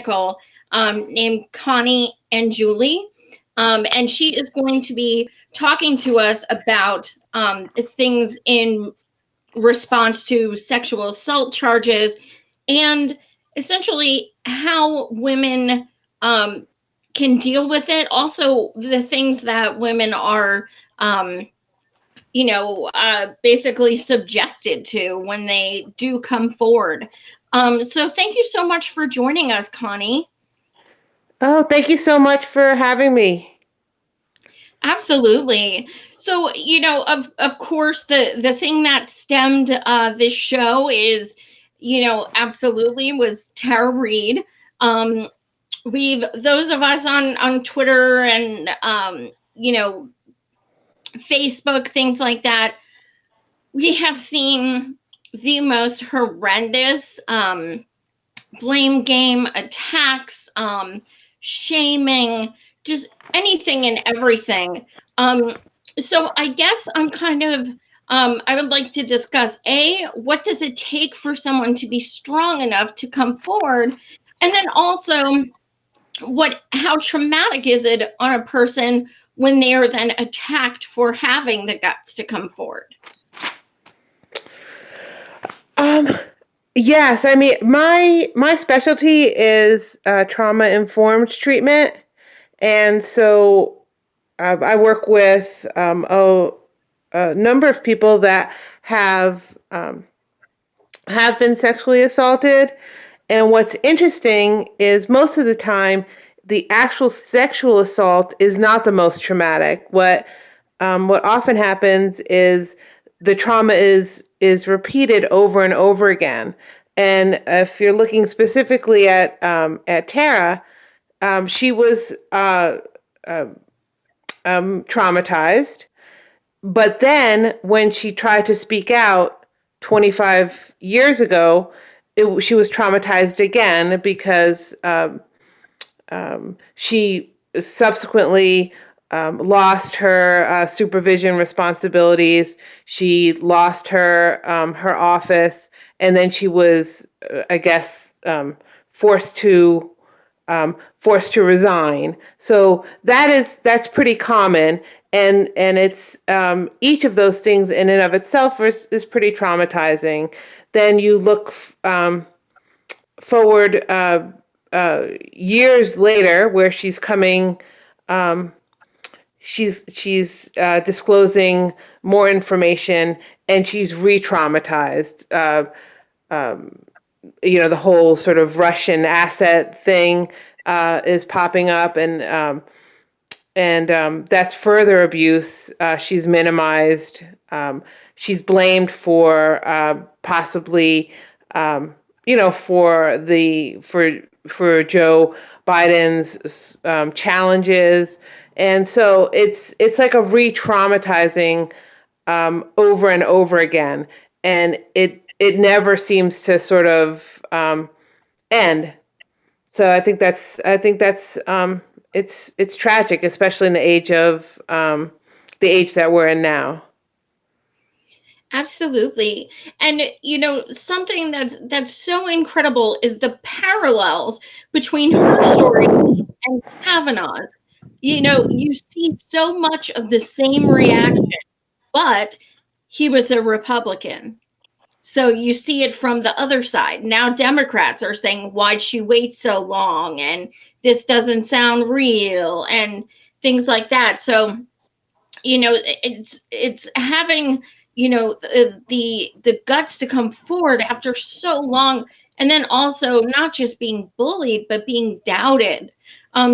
LCSW-Clinical named Connie Angiuli. And she is going to be talking to us about things in response to sexual assault charges and essentially how women can deal with it. Also, the things that women are, basically subjected to when they do come forward. So thank you so much for joining us, Connie. Oh, thank you so much for having me. Absolutely. So, of course, the thing that stemmed this show is, absolutely was Tara Reid. Um, we've those of us on Twitter and Facebook, things like that, we have seen the most horrendous blame game attacks, shaming, just anything and everything. Um, so I guess I'm kind of I would like to discuss what does it take for someone to be strong enough to come forward, and then also how traumatic is it on a person when they are then attacked for having the guts to come forward. Um, yes, I mean my specialty is trauma informed treatment, and so I work with a number of people that have been sexually assaulted. And what's interesting is most of the time, the actual sexual assault is not the most traumatic. What often happens is the trauma is repeated over and over again. And if you're looking specifically at Tara, she was uh, traumatized, but then when she tried to speak out 25 years ago, she was traumatized again because she subsequently lost her supervision responsibilities. She lost her office, and then she was, I guess, forced to resign. So that's pretty common, and it's each of those things in and of itself is pretty traumatizing. Then you look forward years later, where she's coming, um, she's disclosing more information, and she's re-traumatized. The whole sort of Russian asset thing is popping up, and that's further abuse. She's minimized. She's blamed for possibly, for Joe Biden's challenges, and so it's like a re-traumatizing over and over again, and it never seems to sort of end. So I think that's it's tragic, especially in the age that we're in now. Absolutely. And something that's so incredible is the parallels between her story and Kavanaugh's. You see so much of the same reaction, but he was a Republican. So you see it from the other side. Now Democrats are saying, why'd she wait so long? And this doesn't sound real and things like that. So, it's having, the guts to come forward after so long, and then also not just being bullied, but being doubted.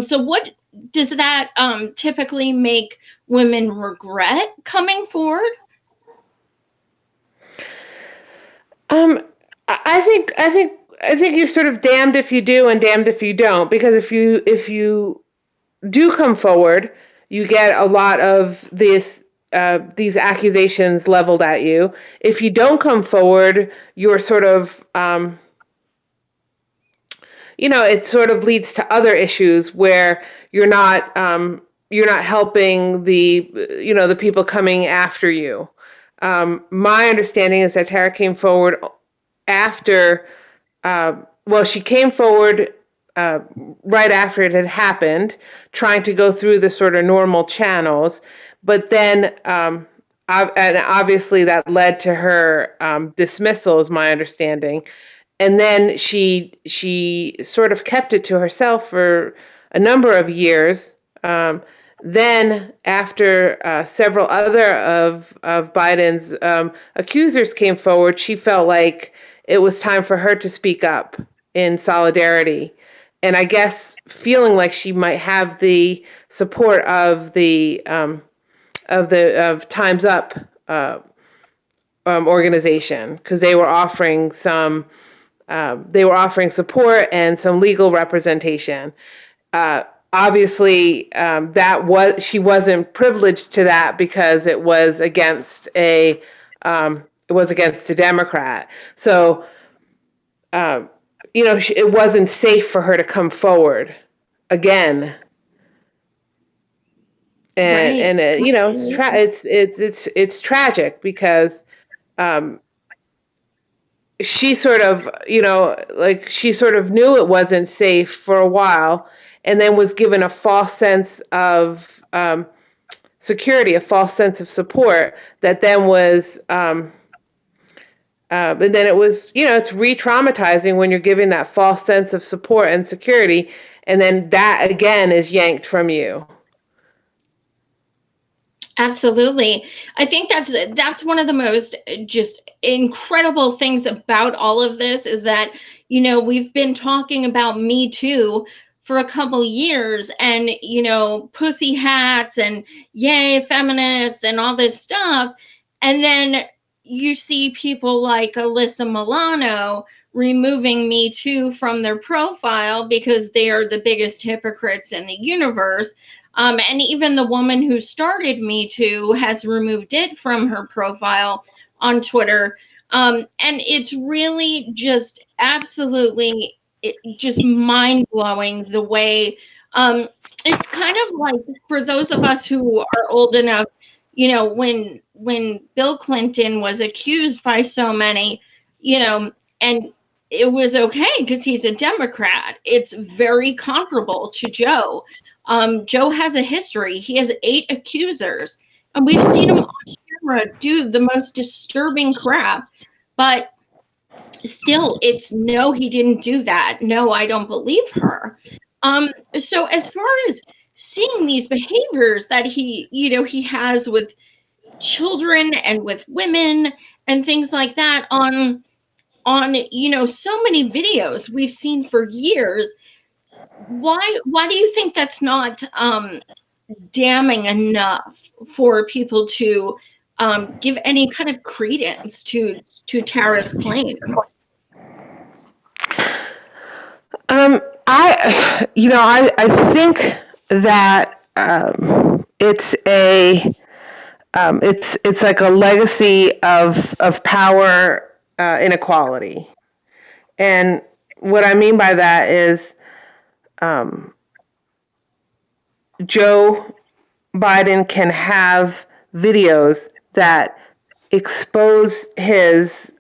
So what does that typically make women regret coming forward? Um, I think you're sort of damned if you do and damned if you don't, because if you do come forward, you get a lot of these accusations leveled at you. If you don't come forward, you're sort of it sort of leads to other issues where you're not helping the people coming after you. My understanding is that Tara came forward after, well, she came forward right after it had happened, trying to go through the sort of normal channels. But then, and obviously that led to her dismissal, is my understanding. And then she sort of kept it to herself for a number of years. Then, after several other of Biden's accusers came forward, she felt like it was time for her to speak up in solidarity. And I guess feeling like she might have the support of the Time's Up organization, because they were offering support and some legal representation. Uh, Obviously, she wasn't privileged to that because it was against a Democrat. So, it wasn't safe for her to come forward again. And Right. it's tragic because she sort of, she sort of knew it wasn't safe for a while, and then was given a false sense of security, a false sense of support that then was, and then it was, it's re-traumatizing when you're giving that false sense of support and security, and then that again is yanked from you. Absolutely. I think that's one of the most just incredible things about all of this is that, we've been talking about Me Too for a couple years, and, pussy hats and yay feminists and all this stuff. And then you see people like Alyssa Milano removing Me Too from their profile because they are the biggest hypocrites in the universe. And even the woman who started Me Too has removed it from her profile on Twitter. And it's really just absolutely just mind blowing the way it's kind of like, for those of us who are old enough, when Bill Clinton was accused by so many, and it was okay because he's a Democrat. It's very comparable to Joe. Joe has a history. He has 8 accusers, and we've seen him on camera do the most disturbing crap. But still, it's no, he didn't do that. No, I don't believe her. So as far as seeing these behaviors that he has with children and with women and things like that on so many videos we've seen for years, why do you think that's not damning enough for people to give any kind of credence to Tara's claim? I think that it's like a legacy of power inequality, and what I mean by that is Joe Biden can have videos that expose his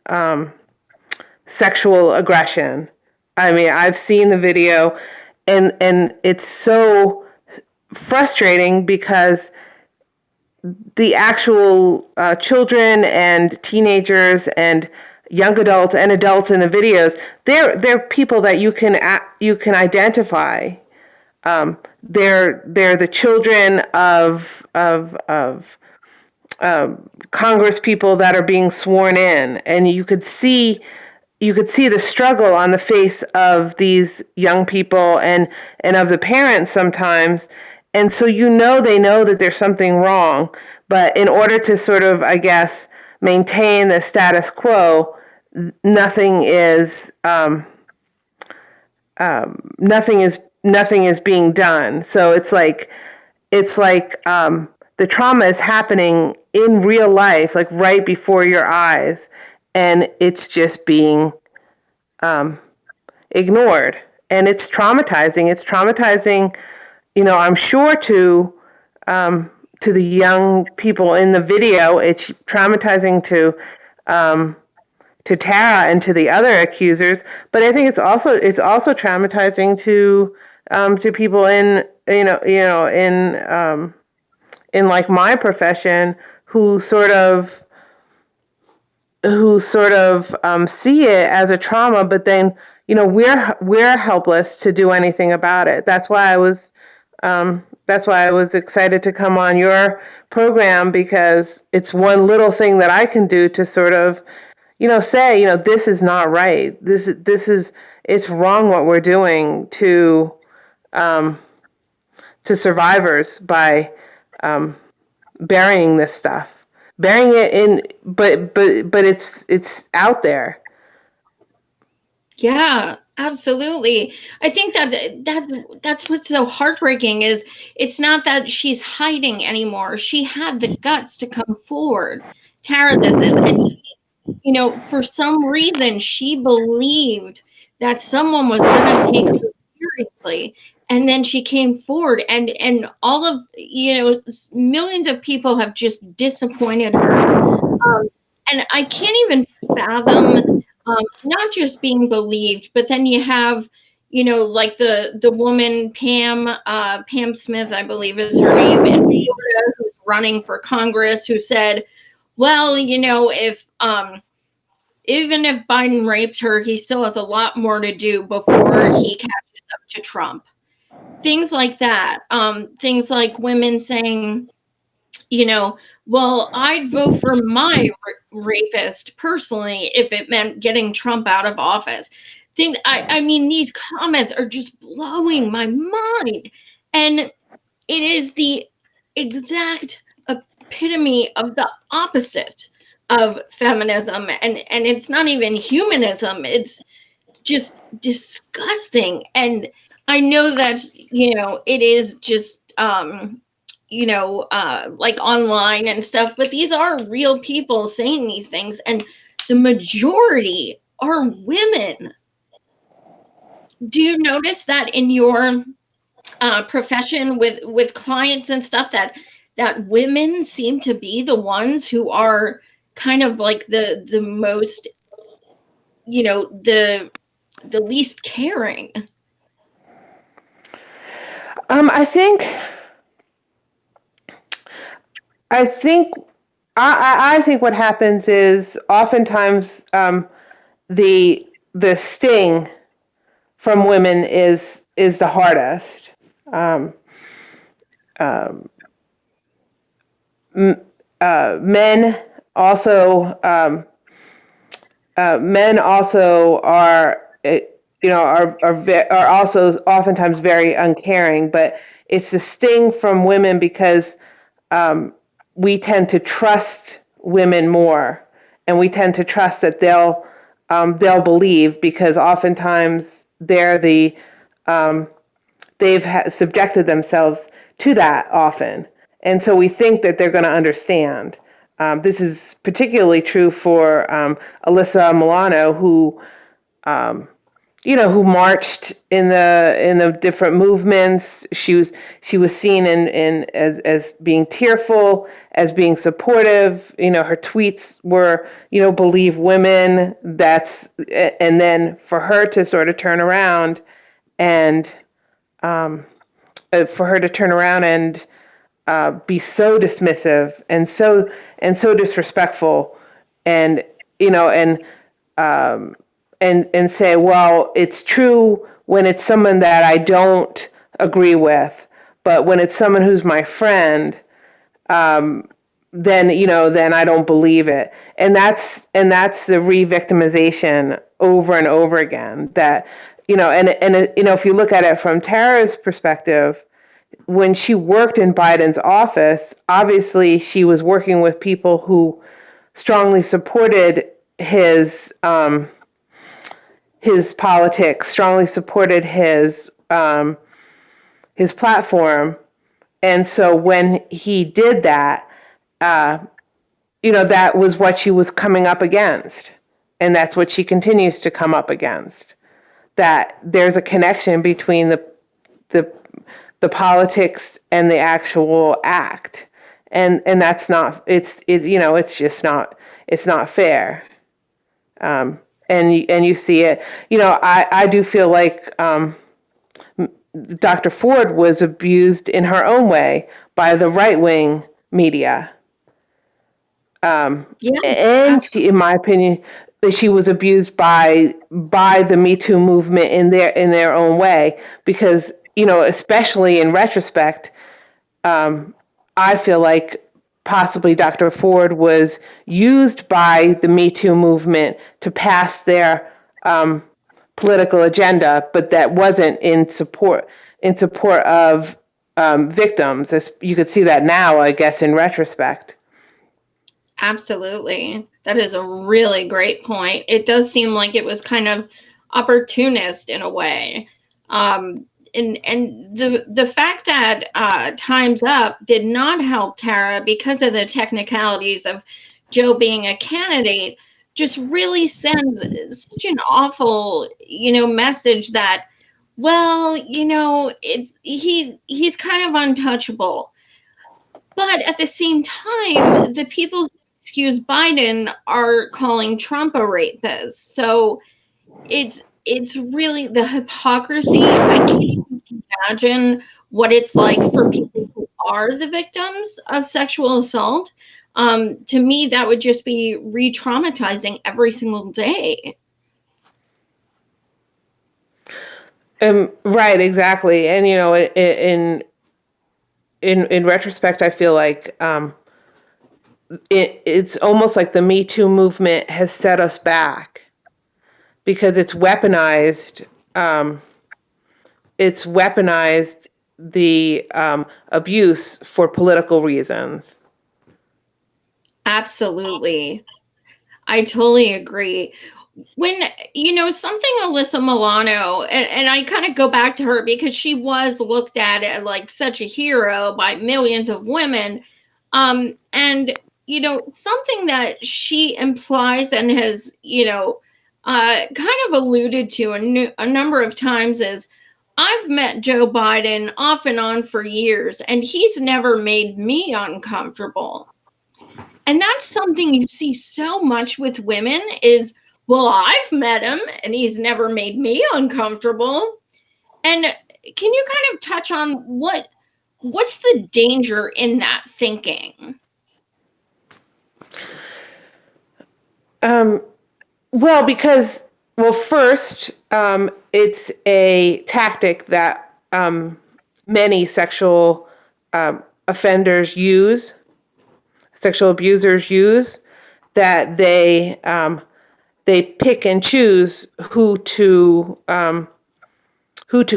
sexual aggression. I mean, I've seen the video, and it's so frustrating because the actual children and teenagers and young adults and adults in the videos, they're people that you can identify. They're the children of Congress people that are being sworn in, and you could see the struggle on the face of these young people and of the parents sometimes. And so they know that there's something wrong, but in order to sort of, I guess, maintain the status quo, nothing is being done. So it's like the trauma is happening in real life, like right before your eyes, and it's just being ignored. And it's traumatizing. It's traumatizing, I'm sure to the young people in the video. It's traumatizing to Tara and to the other accusers, but I think it's also traumatizing to people in like my profession who sort of see it as a trauma, but then we're helpless to do anything about it. That's why I was excited to come on your program, because it's one little thing that I can do to sort of say this is not right. It's wrong what we're doing to survivors by burying this stuff, burying it in, but it's out there. Yeah, absolutely. I think that's what's so heartbreaking is it's not that she's hiding anymore. She had the guts to come forward. Tara, this is, and for some reason she believed that someone was going to take her seriously, and then she came forward, and all of millions of people have just disappointed her, and I can't even fathom not just being believed, but then you have like the woman Pam Smith, I believe is her name, in Florida, who's running for Congress, who said, well, if even if Biden raped her, he still has a lot more to do before he catches up to Trump. Things like that. Things like women saying, well, I'd vote for my rapist personally if it meant getting Trump out of office. I mean, these comments are just blowing my mind. And it is the exact epitome of the opposite of feminism, and it's not even humanism. It's just disgusting. And I know that it is just like online and stuff, but these are real people saying these things, and the majority are women. Do you notice that in your profession with clients and stuff, that women seem to be the ones who are kind of like the most, the least caring? I think I think what happens is oftentimes the sting from women is the hardest. Um, um, men also are are also oftentimes very uncaring, but it's the sting from women because we tend to trust women more, and we tend to trust that they'll believe, because oftentimes they've subjected themselves to that often, and so we think that they're going to understand. This is particularly true for Alyssa Milano, who marched in the different movements. She was seen in as being tearful, as being supportive. Her tweets were, believe women. And then for her to sort of turn around and be so dismissive and so disrespectful, and um, and say, well, it's true when it's someone that I don't agree with, but when it's someone who's my friend, then I don't believe it. And that's the re-victimization over and over again. That if you look at it from Tara's perspective, when she worked in Biden's office, obviously she was working with people who strongly supported his politics, strongly supported his platform, and so when he did that, that was what she was coming up against, and that's what she continues to come up against. That there's a connection between the politics and the actual act, and that's not, it's just not, it's not fair. And you see it. I do feel like Dr. Ford was abused in her own way by the right wing media. Yeah, And she, in my opinion, she was abused by the Me Too movement in their own way, because especially in retrospect, I feel like possibly Dr. Ford was used by the Me Too movement to pass their political agenda, but that wasn't in support of victims. As you could see that now, I guess, in retrospect. absolutely. That is a really great point. It does seem like it was kind of opportunist in a way. Um, and the fact that Time's Up did not help Tara because of the technicalities of Joe being a candidate just really sends such an awful, message that, well, he's kind of untouchable. But at the same time, the people who excuse Biden are calling Trump a rapist. So it's really the hypocrisy. I can't even imagine what it's like for people who are the victims of sexual assault. To me, that would just be re-traumatizing every single day. Right, exactly. And in retrospect, I feel like it's almost like the Me Too movement has set us back, because um, it's weaponized the abuse for political reasons. Absolutely. I totally agree. When something Alyssa Milano, and I kind of go back to her because she was looked at as like such a hero by millions of women, and something that she implies and has kind of alluded to a number of times is, I've met Joe Biden off and on for years and he's never made me uncomfortable. And that's something you see so much with women is, well, I've met him and he's never made me uncomfortable. And can you kind of touch on what's the danger in that thinking? Um, well, first, it's a tactic that many offenders use, sexual abusers use, that they pick and choose who to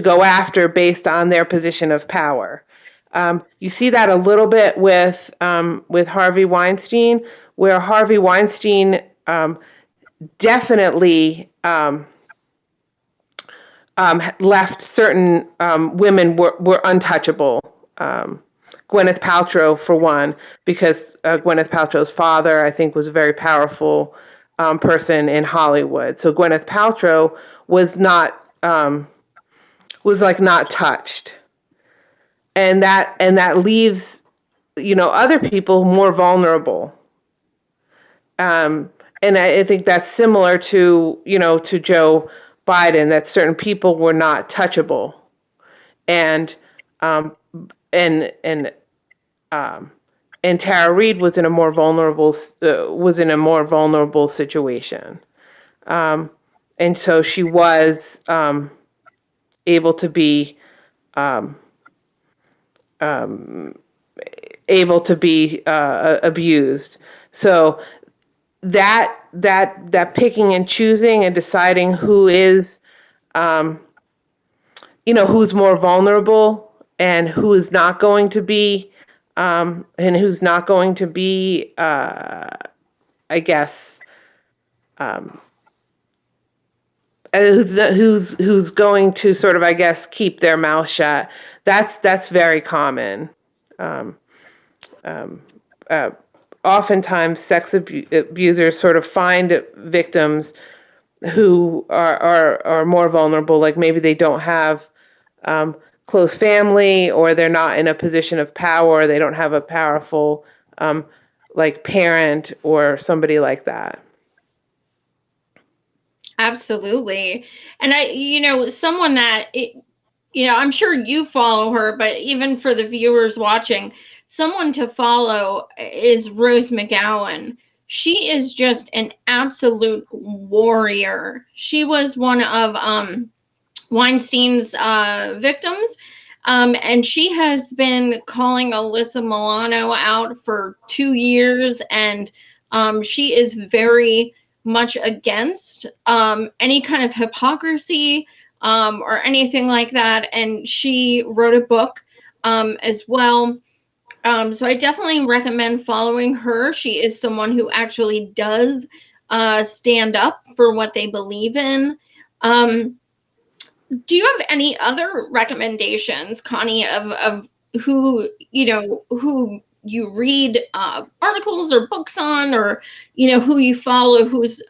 go after based on their position of power. You see that a little bit with Harvey Weinstein, where Harvey Weinstein definitely left certain women were untouchable. Gwyneth Paltrow, for one, because Gwyneth Paltrow's father, I think, was a very powerful person in Hollywood. So Gwyneth Paltrow was like not touched, and that leaves other people more vulnerable. And I think that's similar to Joe Biden, that certain people were not touchable, and um, and and um, and Tara Reid was in a more vulnerable situation, and so she was able to be um, abused. So that picking and choosing and deciding um, who's more vulnerable and who is not going to be, and who's not going to be, I guess, um, who's going to sort of, I guess, keep their mouth shut. That's very common. Um, um, uh, Oftentimes, abusers sort of find victims who are more vulnerable, like maybe they don't have um, close family, or they're not in a position of power, they don't have a powerful like parent or somebody like that. Absolutely. And someone that I'm sure you follow her, but even for the viewers watching, someone to follow is Rose McGowan. She is just an absolute warrior. She was one of Weinstein's victims. And she has been calling Alyssa Milano out for 2 years, and she is very much against any kind of hypocrisy or anything like that. And she wrote a book as well. So I definitely recommend following her. She is someone who actually does stand up for what they believe in. Um, do you have any other recommendations, Connie, of who you read articles or books on, or who you follow, who's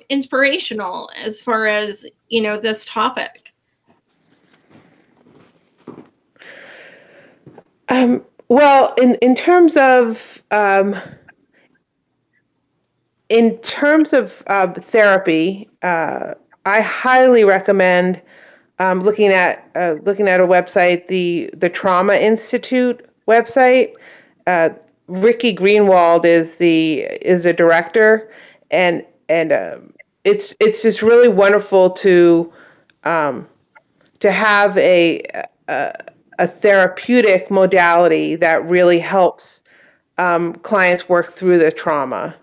inspirational as far as this topic? Well, in terms of therapy, I highly recommend looking at a website, the Trauma Institute website. Ricky Greenwald is the director, and it's just really wonderful to have a therapeutic modality that really helps clients work through the trauma.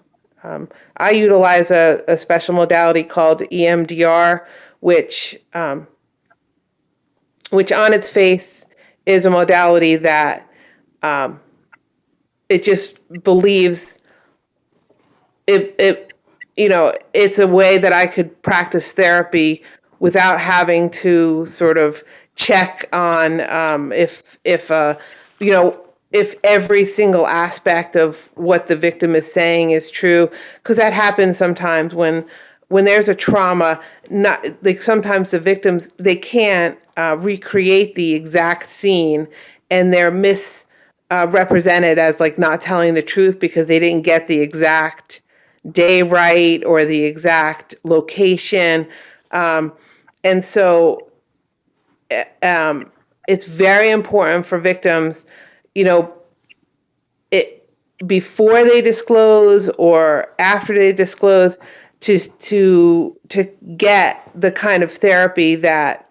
I utilize a special modality called EMDR, which on its face is a modality that it just believes it's a way that I could practice therapy without having to sort of check on you know if every single aspect of what the victim is saying is true, because that happens sometimes when there's a trauma. Not like sometimes the victims, they can't recreate the exact scene, and they're represented as like not telling the truth because they didn't get the exact day right or the exact location. And so it's very important for victims, you know, it before they disclose or after they disclose, to get the kind of therapy that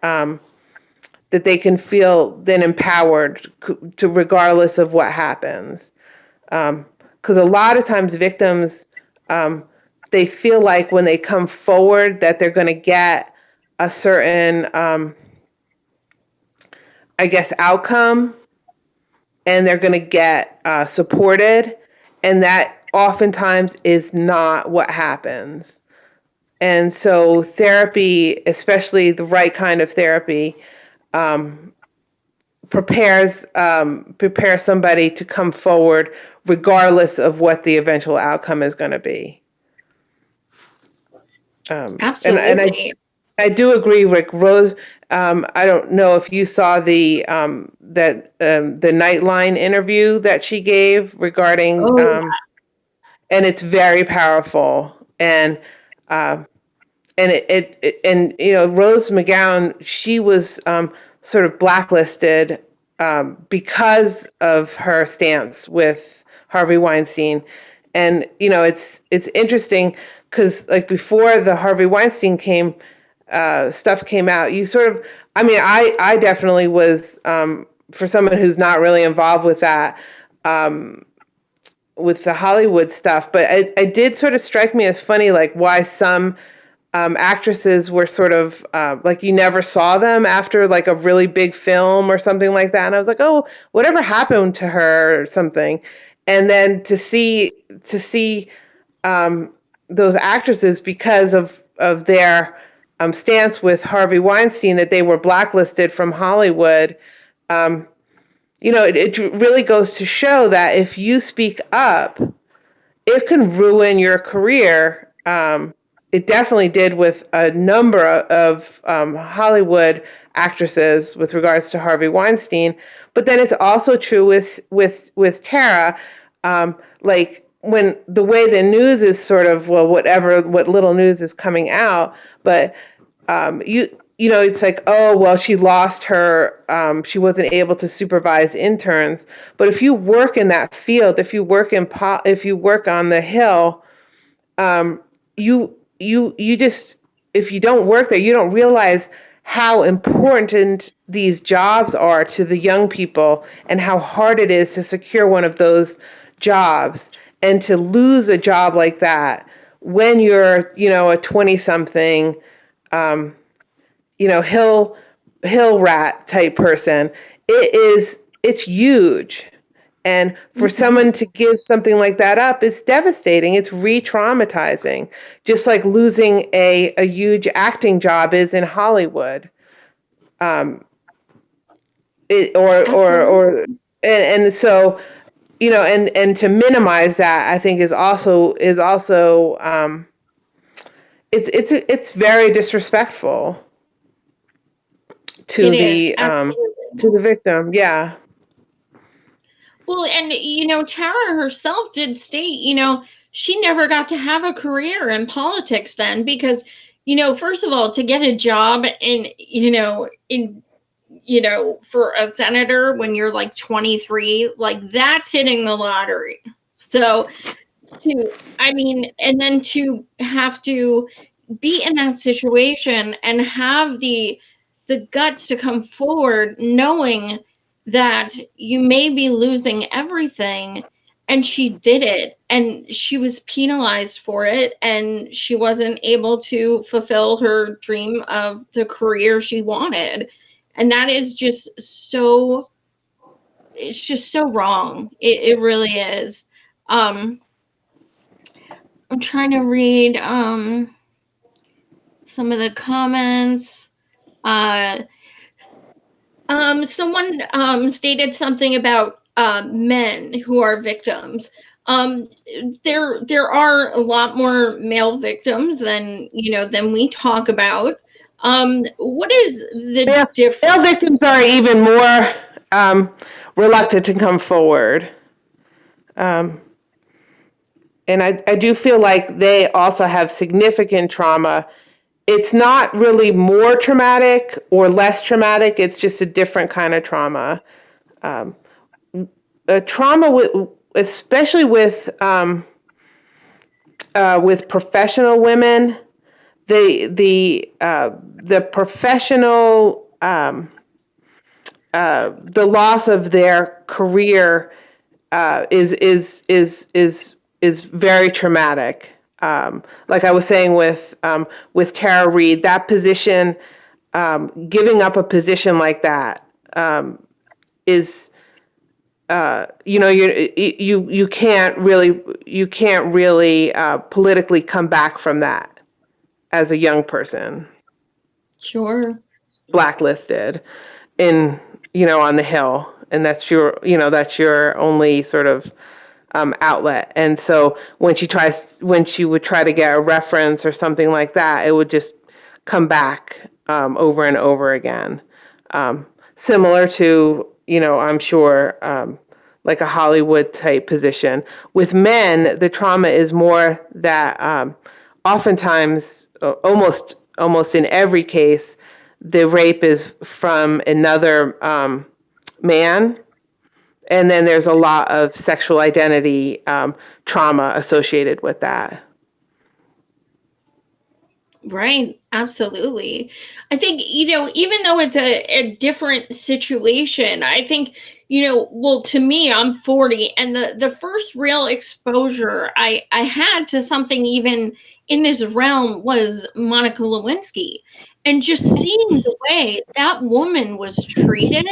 that they can feel then empowered to regardless of what happens. Because a lot of times victims, they feel like when they come forward that they're going to get a certain, I guess, outcome, and they're going to get supported, and that oftentimes is not what happens. And so therapy, especially the right kind of therapy, prepares somebody to come forward regardless of what the eventual outcome is going to be. Absolutely. And I do agree, Rick. Rose, I don't know if you saw the Nightline interview that she gave regarding, Oh, and it's very powerful. And Rose McGowan, she was sort of blacklisted because of her stance with Harvey Weinstein. And it's interesting because like before the Harvey Weinstein stuff came out, you sort of, I mean, I definitely was, for someone who's not really involved with that, with the Hollywood stuff, but it did sort of strike me as funny, like why some actresses were sort of like you never saw them after like a really big film or something like that. And I was like, oh, whatever happened to her or something. And then to see those actresses, because of their stance with Harvey Weinstein, that they were blacklisted from Hollywood. It really goes to show that if you speak up, it can ruin your career. It definitely did with a number of Hollywood actresses with regards to Harvey Weinstein. But then it's also true with Tara. Like when the way the news is sort of, well, what little news is coming out, but it's like, oh, well, she lost her, she wasn't able to supervise interns. But if you work in that field, if you work on the Hill, um, you just, if you don't work there, you don't realize how important these jobs are to the young people and how hard it is to secure one of those jobs, and to lose a job like that when you're, a 20 something, um, hill rat type person. It's huge. And for Mhm. someone to give something like that up is devastating. It's re-traumatizing, just like losing a huge acting job is in Hollywood. Um, it, or Absolutely. and so, and to minimize that, I think is also it's very disrespectful It to is. the Absolutely. victim. Yeah. Well, and Tara herself did state, she never got to have a career in politics then because, first of all, to get a job for a senator when you're like 23, like that's hitting the lottery. So and then to have to be in that situation and have the guts to come forward knowing that you may be losing everything, and she did it and she was penalized for it and she wasn't able to fulfill her dream of the career she wanted, and that is just so, it's just so wrong. It really is. um I'm trying to read some of the comments. Uh, Someone stated something about men who are victims. Um, there are a lot more male victims than we talk about. What is the Yeah, male difference? victims are even more um, reluctant to come forward. Um, and I do feel like they also have significant trauma. It's not really more traumatic or less traumatic, it's just a different kind of trauma. Um, a trauma, especially with professional women, the professional the loss of their career is very traumatic. Like I was saying with Tara Reid, that position, giving up a position like that is you can't really politically come back from that as a young person, Sure. blacklisted in on the Hill, and that's your only sort of outlet. And so when she would try to get a reference or something like that, it would just come back over and over again. Similar to, I'm sure, like a Hollywood type position. With men, the trauma is more that oftentimes, almost in every case, the rape is from another man, and then there's a lot of sexual identity trauma associated with that. Right, absolutely. I think, even though it's a different situation, I think, well, to me, I'm 40, and the first real exposure I had to something even in this realm was Monica Lewinsky. And just seeing the way that woman was treated,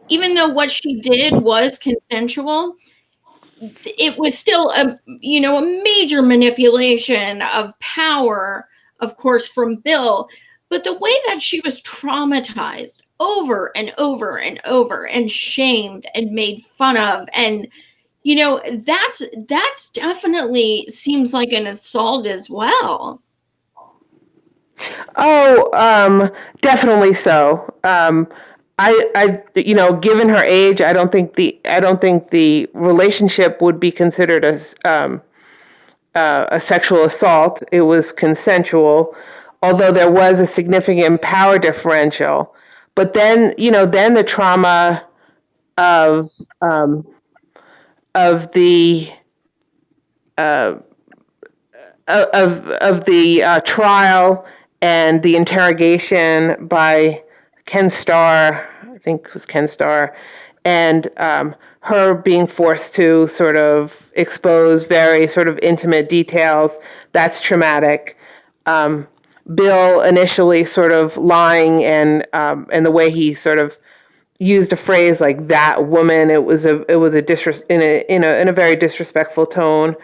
even though what she did was consensual, it was still a major manipulation of power, of course, from Bill, but the way that she was traumatized over and over and over and shamed and made fun of, and that's definitely seems like an assault as well. Oh, definitely so. given her age, I don't think the relationship would be considered as a sexual assault. It was consensual, although there was a significant power differential. But then, then the trauma of um, of the uh, of the trial and the interrogation by Ken Starr, I think it was Ken Starr, and her being forced to sort of expose very sort of intimate details. That's traumatic. Um, Bill initially sort of lying and the way he sort of used a phrase like "that woman." It was in a very disrespectful tone.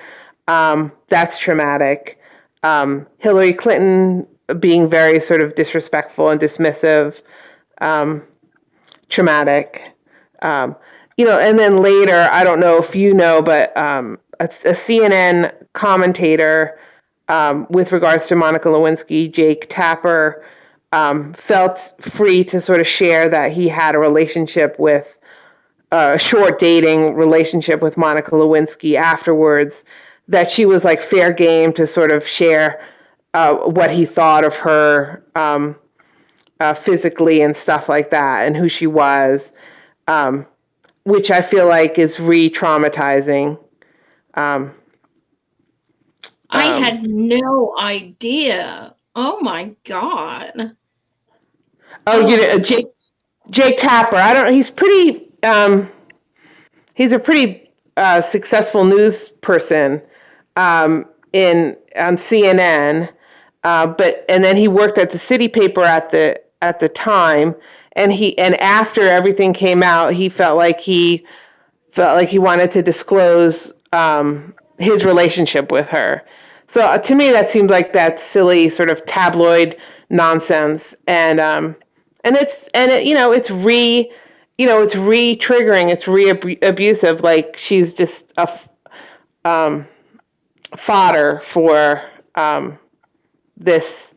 That's traumatic. Hillary Clinton being very sort of disrespectful and dismissive, traumatic. Um, and then later, I don't know if you know, but a CNN commentator with regards to Monica Lewinsky, Jake Tapper, felt free to sort of share that he had a relationship with a short dating relationship with Monica Lewinsky afterwards, that she was like fair game to sort of share what he thought of her physically and stuff like that and who she was, um, which I feel like is re-traumatizing. Um, I um, had no idea. Oh my God. oh, Oh, Jake Tapper. I don't. He's pretty. He's a pretty successful news person in on CNN, but and then he worked at the city paper at the time, and after everything came out, he felt like he wanted to disclose his relationship with her. So to me, that seems like that silly sort of tabloid nonsense, and it's re-triggering, it's re-abusive. Like she's just a fodder for this,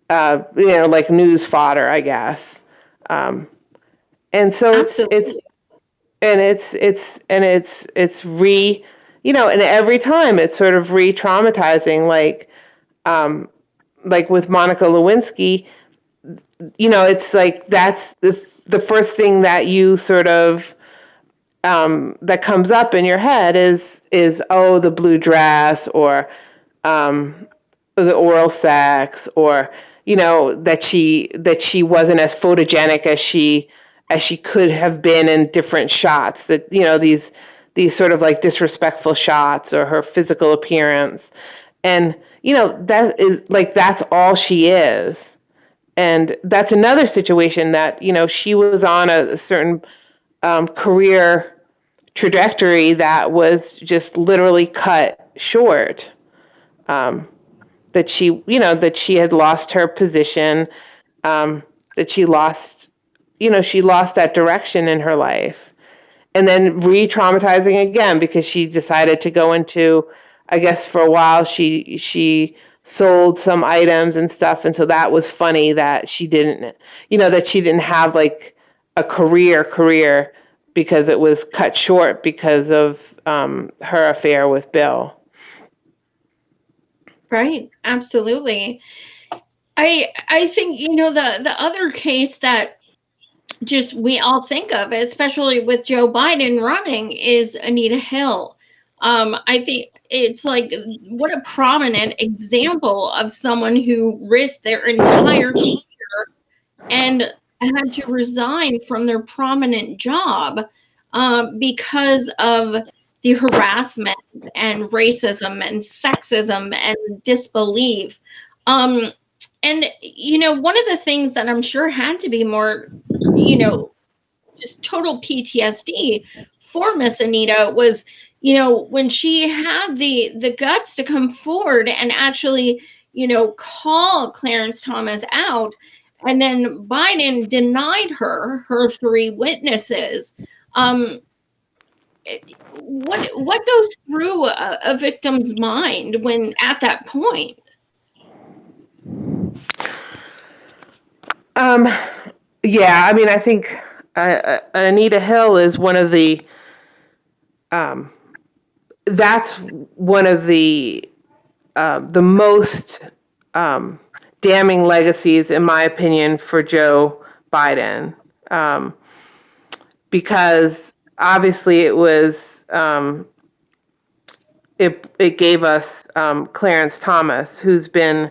like news fodder, I guess. Um, and so it's absolutely. and it's and every time it's sort of re-traumatizing, like with Monica Lewinsky. It's like that's the first thing that you sort of that comes up in your head is oh, the blue dress, um, or the oral sex, or that she wasn't as photogenic as she could have been in different shots, that these sort of like disrespectful shots, or her physical appearance. And that is like that's all she is. And that's another situation that she was on a certain career trajectory that was just literally cut short. um, that she had lost her position, that she lost that direction in her life, and then re-traumatizing again because she decided to go into, I guess for a while she sold some items and stuff, and so that was funny that she didn't have like a career because it was cut short because of her affair with Bill. Right. Absolutely. I think the other case that just we all think of, especially with Joe Biden running, is Anita Hill. I think it's like what a prominent example of someone who risked their entire career and had to resign from their prominent job because of the harassment and racism and sexism and disbelief. Um, and one of the things that I'm sure had to be more, you know, just total PTSD for Miss Anita was, when she had the guts to come forward and actually, call Clarence Thomas out, and then Biden denied her three witnesses. Um, what goes through a victim's mind when at that point? Um, Yeah, I mean, I think Anita Hill is one of that's one of the most damning legacies, in my opinion, for Joe Biden, because obviously it gave us Clarence Thomas, who's been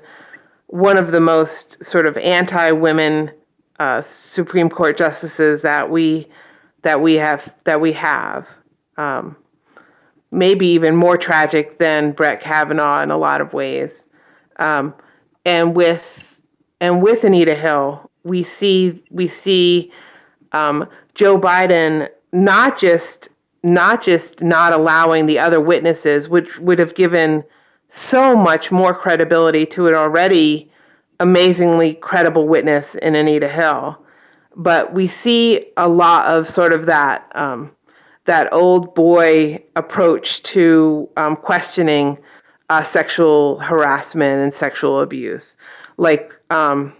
one of the most sort of anti-women Supreme Court justices that we have. Um, Maybe even more tragic than Brett Kavanaugh in a lot of ways. Um, and with Anita Hill, we see Joe Biden not just not allowing the other witnesses, which would have given so much more credibility to an already amazingly credible witness in Anita Hill, but we see a lot of sort of that old boy approach to questioning sexual harassment and sexual abuse, like um,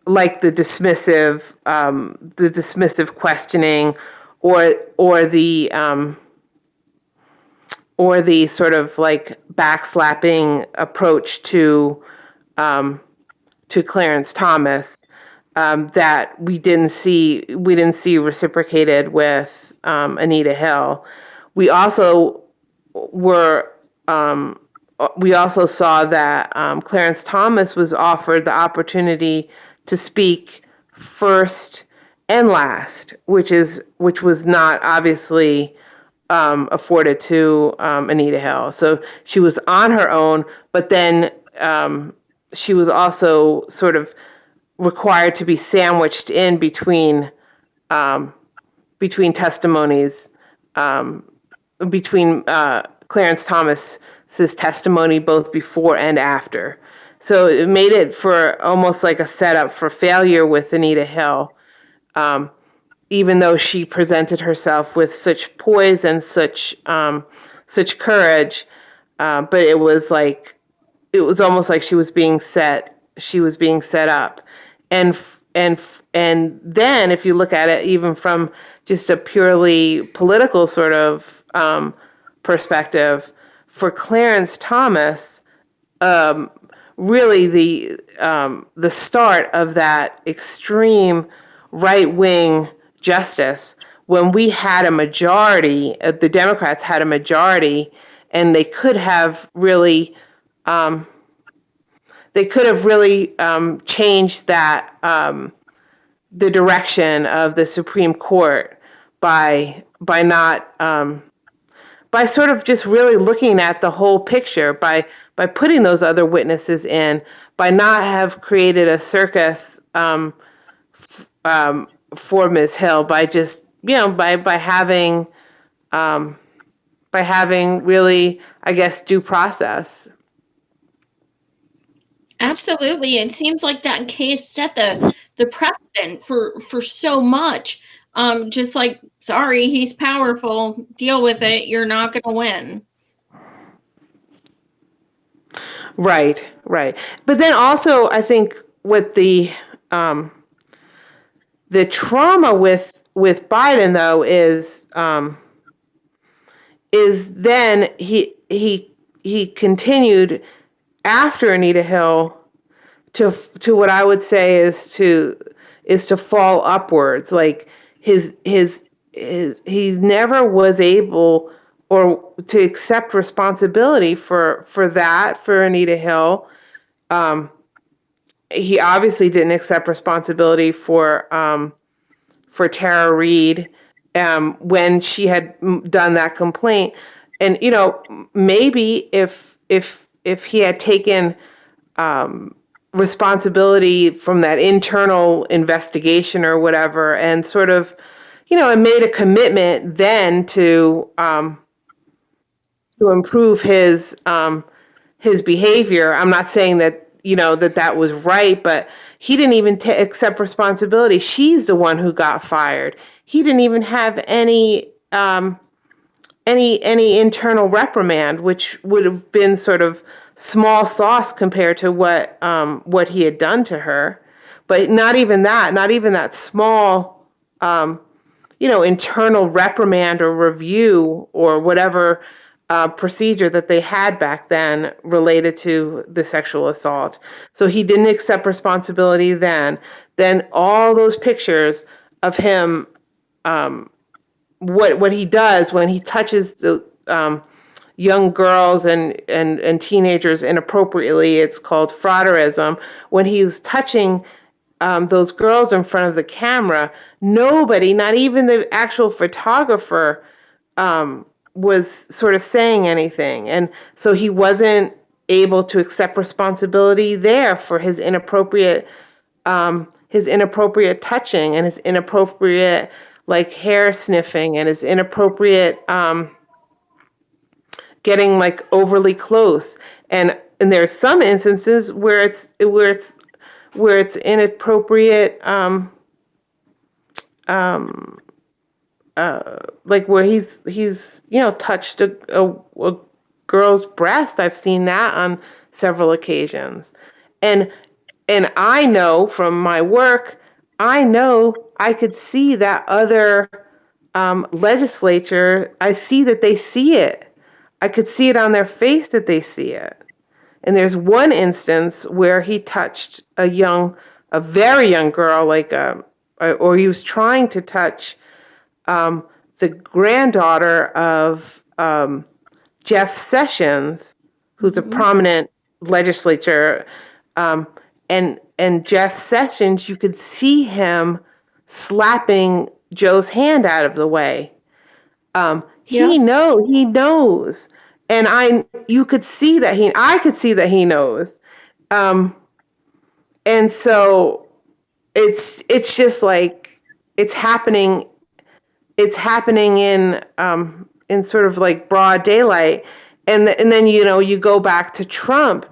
like the dismissive questioning, or or the um, or the sort of like backslapping approach um, to Clarence Thomas, that we didn't see reciprocated with Anita Hill. We also were we also saw that Clarence Thomas was offered the opportunity to speak first and last, which was not obviously afforded to Anita Hill. So she was on her own, but then she was also sort of required to be sandwiched in between testimonies, um, between Clarence Thomas's testimony both before and after. So it made it for almost like a setup for failure with Anita Hill, um, even though she presented herself with such poise and such courage. But it was almost like she was being set up, and and then if you look at it even from just a purely political sort of perspective, for Clarence Thomas, um, really the start of that extreme right wing justice, when we had a majority, the Democrats had a majority, and um, they could have really changed the direction of the Supreme Court by not by sort of just really looking at the whole picture, by putting those other witnesses in, by not have created a circus for Ms. Hill, by just um, by having really, I guess, due process. Absolutely. It seems like that case set the precedent for so much. Just like, sorry, he's powerful, deal with it, you're not going to win. Right, right. But then also, I think with um, the trauma with Biden, though, is then he continued after Anita Hill to what I would say is to fall upwards. Like he never was able or to accept responsibility for Anita Hill. Um, he obviously didn't accept responsibility for Tara Reid when she had done that complaint. And maybe if he had taken responsibility from that internal investigation or whatever, and sort of, and made a commitment then to improve his behavior. I'm not saying that that was right, but he didn't even accept responsibility. She's the one who got fired. He didn't even have any internal reprimand, which would have been sort of small sauce compared to what he had done to her. But not even that small, internal reprimand or review or whatever procedure that they had back then related to the sexual assault. So he didn't accept responsibility then. Then all those pictures of him, what he does when he touches the young girls and teenagers inappropriately, it's called frauderism. When he's touching those girls in front of the camera, nobody, not even the actual photographer, was sort of saying anything. And so he wasn't able to accept responsibility there for his inappropriate touching and his inappropriate like hair sniffing and his inappropriate getting like overly close. And there's some instances where it's inappropriate, like where he's touched a girl's breast. I've seen that on several occasions, and I know from my work, I could see that other legislature. I see that they see it. I could see it on their face that they see it. And there's one instance where he touched a very young girl, or he was trying to touch the granddaughter of Jeff Sessions, who's a prominent legislator, and Jeff Sessions, you could see him slapping Joe's hand out of the way. He knows, and you could see that I could see that he knows, and so it's just like it's happening in sort of like broad daylight, and then you go back to Trump.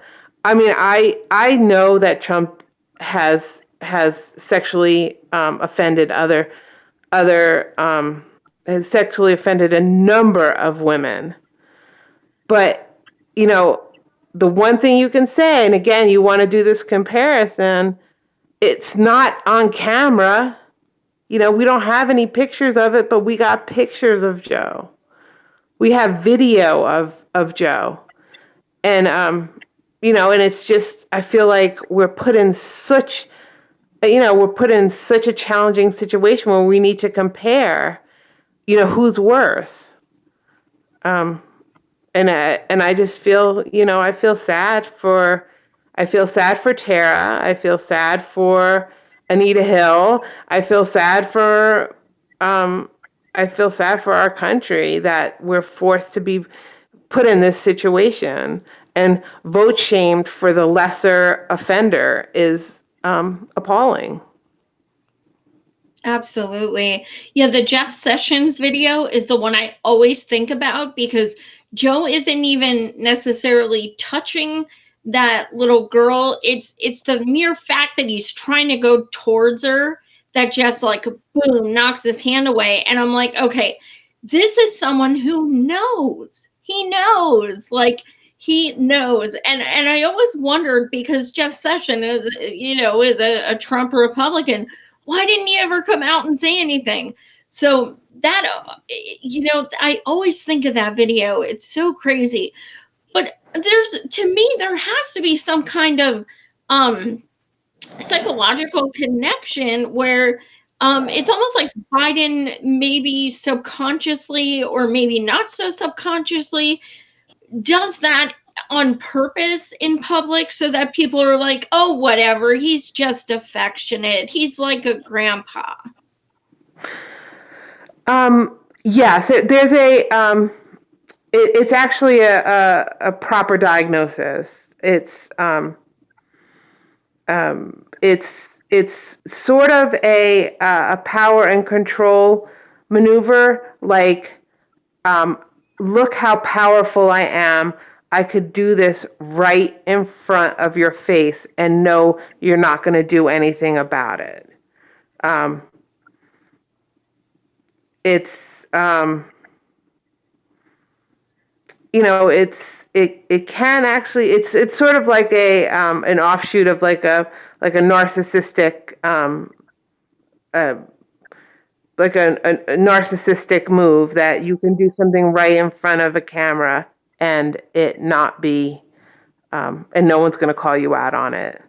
I mean, I know that Trump has sexually offended has sexually offended a number of women, but the one thing you can say, and again, you want to do this comparison, it's not on camera. We don't have any pictures of it, but we got pictures of Joe. We have video of Joe. And, and it's just, I feel like we're put in such a challenging situation where we need to compare, who's worse. And I just feel, I feel sad for Tara. I feel sad for Anita Hill. I feel sad for our country that we're forced to be put in this situation, and vote shamed for the lesser offender is appalling. Absolutely. Yeah, the Jeff Sessions video is the one I always think about, because Joe isn't even necessarily touching that little girl. It's the mere fact that he's trying to go towards her that Jeff's like, boom, knocks his hand away. And I'm like, okay, this is someone who knows. He knows. Like, he knows. And I always wondered, because Jeff Sessions is a Trump Republican, why didn't he ever come out and say anything? So that, I always think of that video. It's so crazy. But to me, there has to be some kind of psychological connection where it's almost like Biden maybe subconsciously or maybe not so subconsciously does that on purpose in public, so that people are like, oh, whatever, he's just affectionate, he's like a grandpa. Yes, there's it's actually a proper diagnosis. It's sort of a power and control maneuver, like, look how powerful I am. I could do this right in front of your face and know you're not going to do anything about it. it can actually, it's sort of like an offshoot of like a narcissistic uh, a narcissistic move, that you can do something right in front of a camera and it not be and no one's going to call you out on it.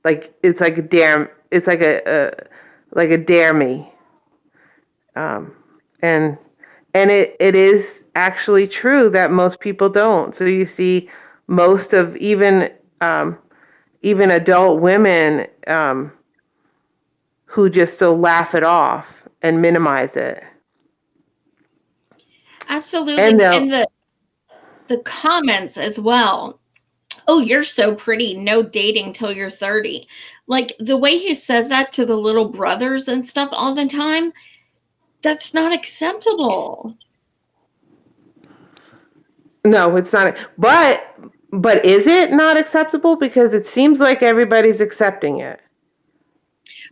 Like it's like a dare, it's like a dare me. And it is actually true that most people don't. So you see most of even adult women who just still laugh it off and minimize it. Absolutely. And the comments as well. Oh, you're so pretty. No dating till you're 30. Like the way he says that to the little brothers and stuff all the time, that's not acceptable. No, it's not. But is it not acceptable? Because it seems like everybody's accepting it.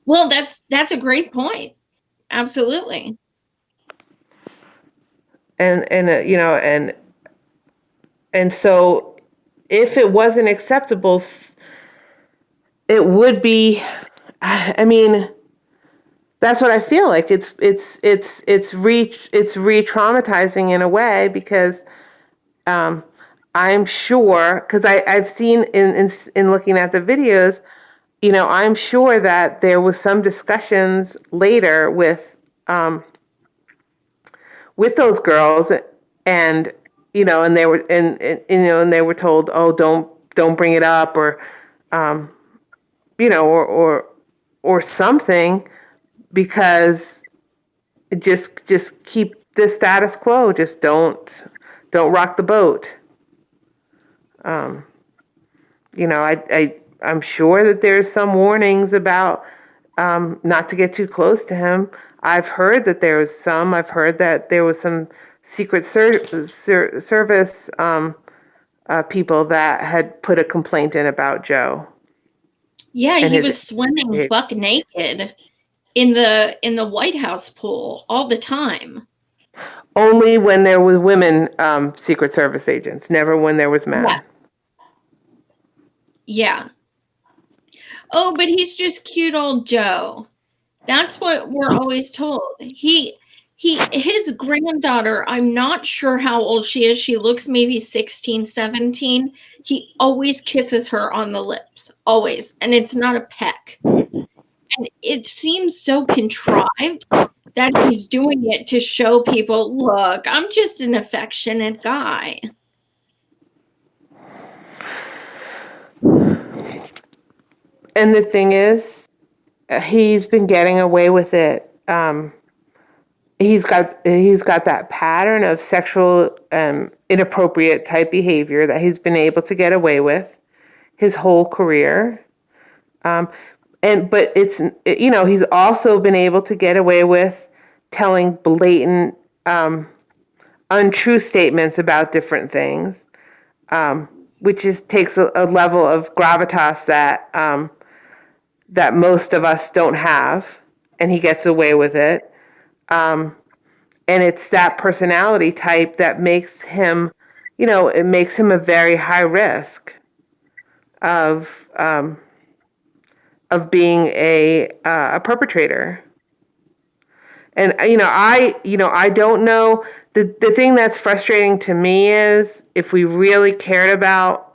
Well, that's a great point. Absolutely. And so if it wasn't acceptable, it would be. I mean, that's what I feel like. It's re-traumatizing in a way, because I'm sure, because I've seen in looking at the videos, I'm sure that there was some discussions later with those girls, and and they were and they were told, oh, don't bring it up, or or something, because just keep the status quo, just don't rock the boat. I'm sure that there's some warnings about not to get too close to him. I've heard that there was some. I've heard that there was some Secret Service people that had put a complaint in about Joe. Yeah, he was swimming buck naked in the White House pool all the time. Only when there was women Secret Service agents, never when there was men. Yeah. Oh, but he's just cute old Joe. That's what we're always told. His granddaughter, I'm not sure how old she is. She looks maybe 16, 17. He always kisses her on the lips, always. And it's not a peck. And it seems so contrived that he's doing it to show people, look, I'm just an affectionate guy. And the thing is, he's been getting away with it. He's got that pattern of sexual inappropriate type behavior that he's been able to get away with his whole career. But he's also been able to get away with telling blatant untrue statements about different things, which takes a level of gravitas that most of us don't have, and he gets away with it. And it's that personality type that makes him, it makes him a very high risk of being a perpetrator. And I don't know. The thing that's frustrating to me is, if we really cared about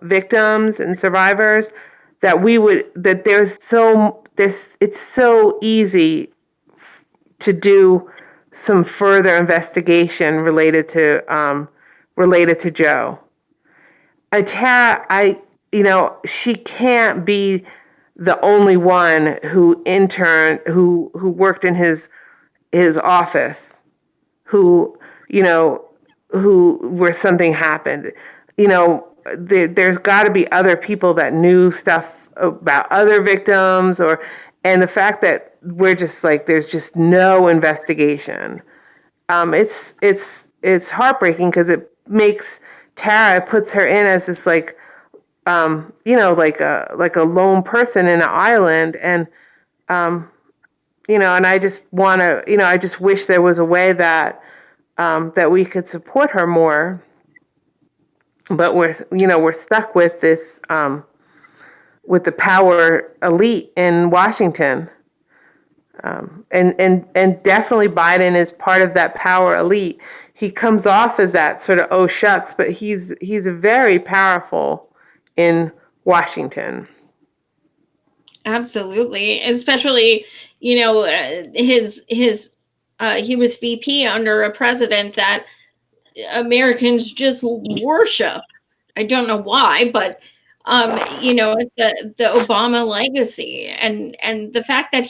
victims and survivors, it's so easy to do some further investigation related to Joe. Tara, she can't be the only one who worked in his office, who where something happened. There's got to be other people that knew stuff about other victims, and the fact that we're just like, there's just no investigation. It's heartbreaking, because it makes Tara, puts her in as this like like a lone person in an island, and and I just want to, I just wish there was a way that that we could support her more, but we're stuck with this with the power elite in Washington. And definitely Biden is part of that power elite. He comes off as that sort of oh shucks, but he's very powerful in Washington. Absolutely, especially his he was VP under a president that Americans just worship. I don't know why, but the Obama legacy and the fact that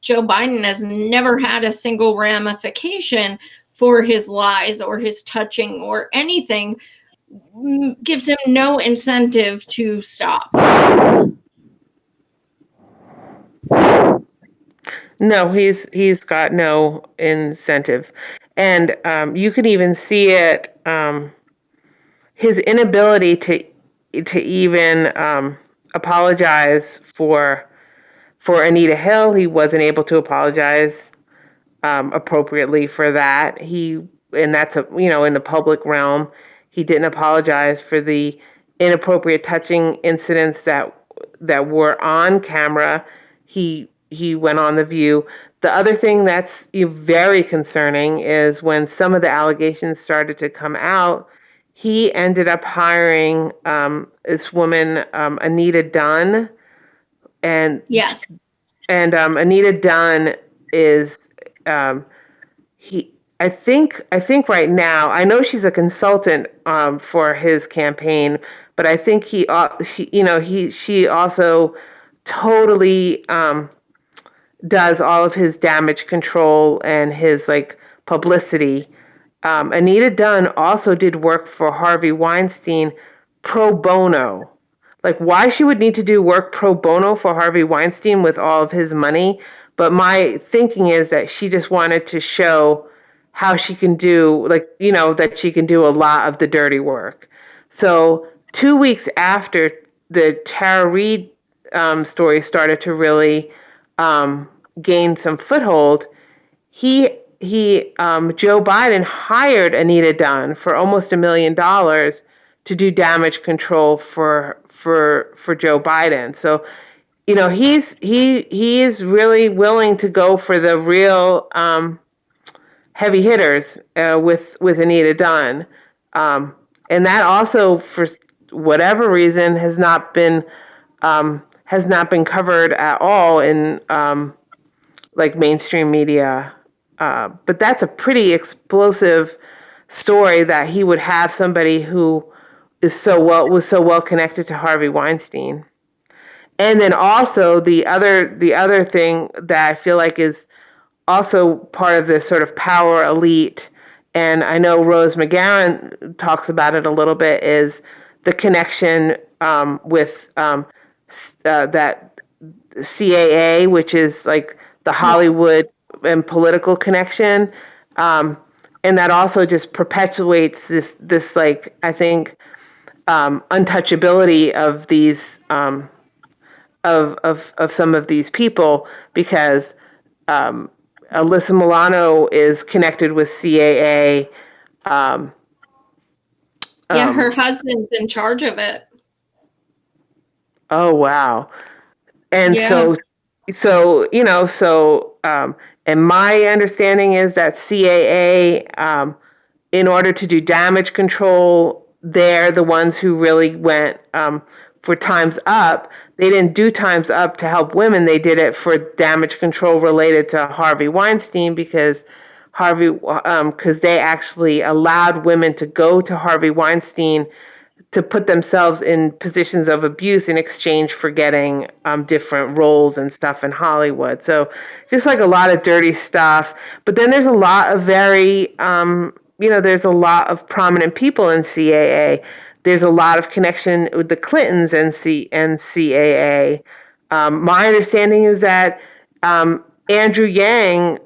Joe Biden has never had a single ramification for his lies or his touching or anything gives him no incentive to stop. No, he's got no incentive, and you can even see it. His inability to even apologize for Anita Hill. He wasn't able to apologize appropriately for that. And that's in the public realm. He didn't apologize for the inappropriate touching incidents that were on camera. He went on The View. The other thing that's very concerning is when some of the allegations started to come out, he ended up hiring this woman, Anita Dunn, and Yes. Anita Dunn is he. I think right now, I know she's a consultant for his campaign, but I think she also totally does all of his damage control and his like publicity. Anita Dunn also did work for Harvey Weinstein pro bono. Like, why she would need to do work pro bono for Harvey Weinstein with all of his money. But my thinking is that she just wanted to show how she can do, that she can do a lot of the dirty work. So 2 weeks after the Tara Reid story started to really gain some foothold, Joe Biden hired Anita Dunn for almost $1 million to do damage control for Joe Biden. So, he is really willing to go for the real heavy hitters with Anita Dunn, and that also, for whatever reason, has not been covered at all in like mainstream media. But that's a pretty explosive story that he would have somebody who was so well connected to Harvey Weinstein. And then also the other thing that I feel like is also part of this sort of power elite, and I know Rose McGowan talks about it a little bit, is the connection with that CAA, which is like the Hollywood and political connection, and that also just perpetuates this like, I think, untouchability of these of some of these people, because Alyssa Milano is connected with CAA. Yeah, her husband's in charge of it. Oh wow! And Yeah. and my understanding is that CAA, in order to do damage control, they're the ones who really went for Time's Up. They didn't do Time's Up to help women. They did it for damage control related to Harvey Weinstein, because they actually allowed women to go to Harvey Weinstein to put themselves in positions of abuse in exchange for getting different roles and stuff in Hollywood. So just like a lot of dirty stuff. But then there's a lot of there's a lot of prominent people in CAA. There's a lot of connection with the Clintons and CAA. My understanding is that Andrew Yang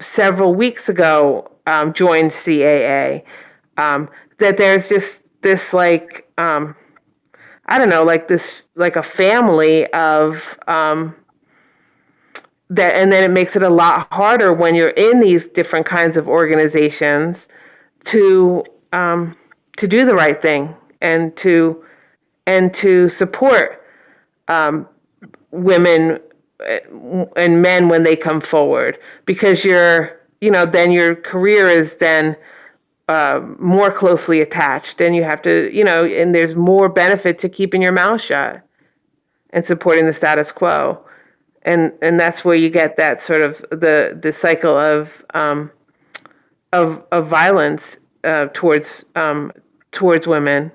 several weeks ago joined CAA. That there's just this like I don't know, like this, like a family of and then it makes it a lot harder when you're in these different kinds of organizations to do the right thing and to support women and men when they come forward, because then your career is then more closely attached, and you have to, and there's more benefit to keeping your mouth shut and supporting the status quo. And that's where you get that sort of the cycle of violence towards women.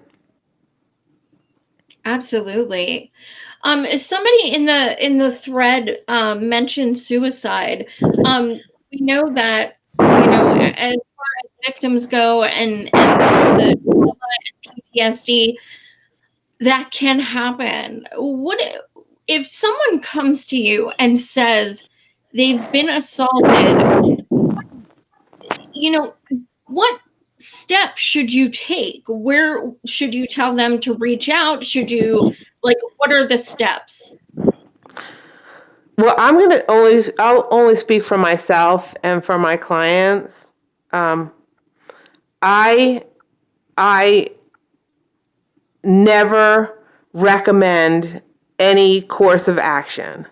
Absolutely. Somebody in the thread mentioned suicide. We know that, as far as victims go, and the PTSD that can happen. What if someone comes to you and says they've been assaulted? What steps should you take? Where should you tell them to reach out? What are the steps? Well, I'll only speak for myself and for my clients. I never recommend any course of action,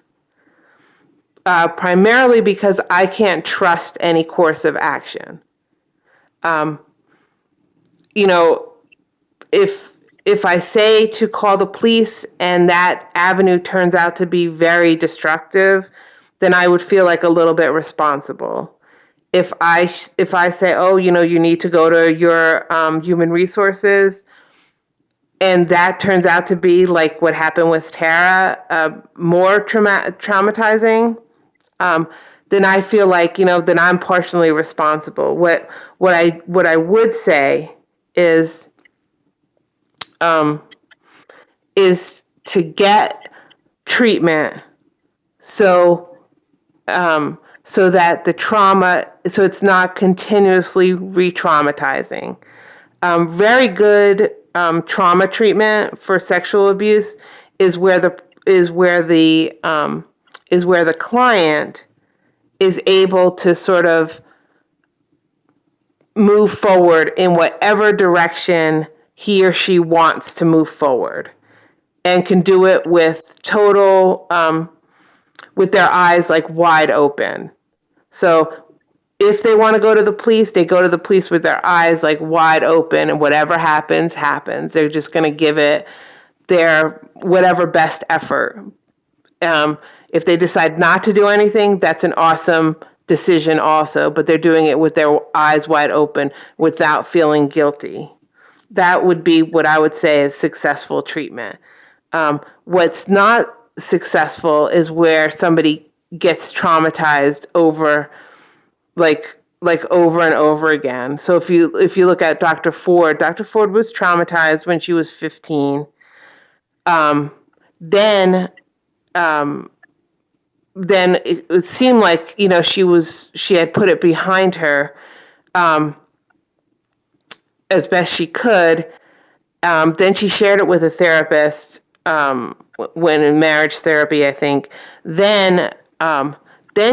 primarily because I can't trust any course of action. If I say to call the police and that avenue turns out to be very destructive, then I would feel like a little bit responsible. If I say, oh, you need to go to your human resources, and that turns out to be like what happened with Tara, more traumatizing, then I feel like, then I'm partially responsible. What I would say is to get treatment so that the trauma, so it's not continuously re-traumatizing. Very good trauma treatment for sexual abuse is where the client is able to sort of move forward in whatever direction he or she wants to move forward, and can do it with with their eyes like wide open. So if they want to go to the police, they go to the police with their eyes like wide open, and whatever happens, happens. They're just going to give it their whatever best effort. If they decide not to do anything, that's an awesome decision also, but they're doing it with their eyes wide open without feeling guilty. That would be what I would say is successful treatment. What's not successful is where somebody gets traumatized over over and over again. So if you look at Dr. Ford was traumatized when she was 15. Then it seemed like she had put it behind her as best she could. Then she shared it with a therapist when in marriage therapy, I think. Then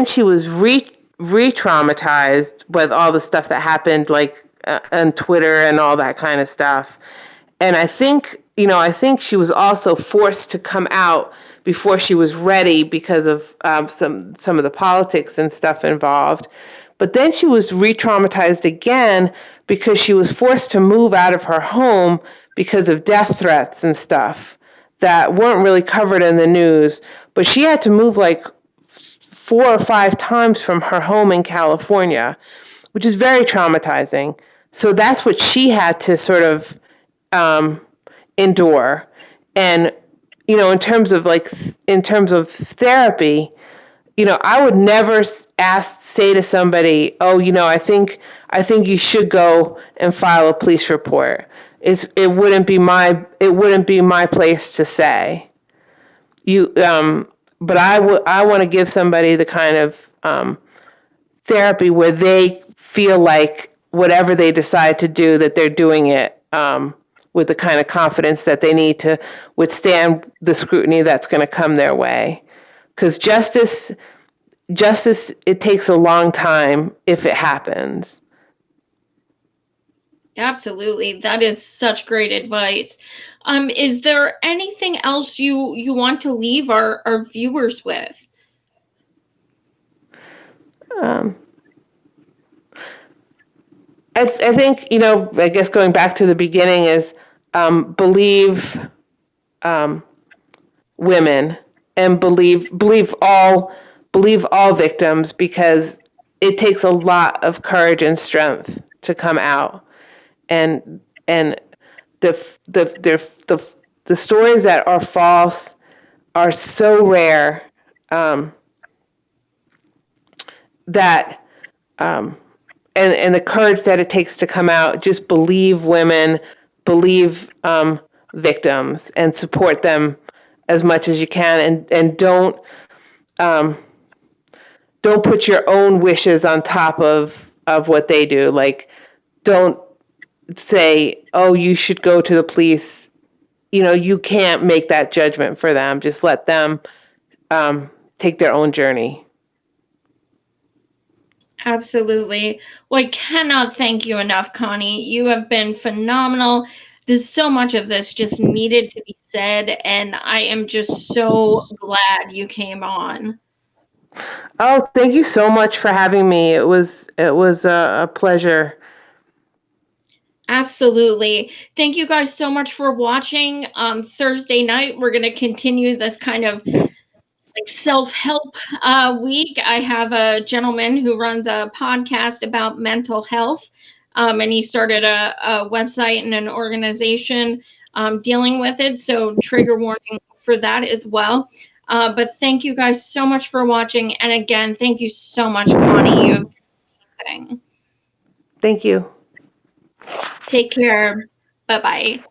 she was re-traumatized with all the stuff that happened, on Twitter and all that kind of stuff. And I think she was also forced to come out before she was ready because of some of the politics and stuff involved. But then she was re-traumatized again because she was forced to move out of her home because of death threats and stuff that weren't really covered in the news. But she had to move like 4 or 5 times from her home in California, which is very traumatizing. So that's what she had to sort of endure. And in terms of therapy, I would never say to somebody, oh, I think you should go and file a police report. It wouldn't be my place to say. But I want to give somebody the kind of therapy where they feel like whatever they decide to do, that they're doing it with the kind of confidence that they need to withstand the scrutiny that's going to come their way. Because justice justice, it takes a long time if it happens. Absolutely. That is such great advice. Is there anything else you want to leave our viewers with? I think, I guess going back to the beginning is believe women and believe all victims, because it takes a lot of courage and strength to come out, and the the stories that are false are so rare, that and the courage that it takes to come out. Just believe women, believe victims, and support them as much as you can, and don't put your own wishes on top of what they do. Like, don't say, oh, you should go to the police. You can't make that judgment for them. Just let them take their own journey. Absolutely. Well, I cannot thank you enough, Connie. You have been phenomenal. There's so much of this just needed to be said, and I am just so glad you came on. Oh, thank you so much for having me. It was a pleasure. Absolutely. Thank you guys so much for watching. Thursday night, we're going to continue this kind of like self-help week. I have a gentleman who runs a podcast about mental health, and he started a website and an organization dealing with it. So trigger warning for that as well. But thank you guys so much for watching. And again, thank you so much, Connie. You've been amazing. Thank you. Take care. Bye-bye.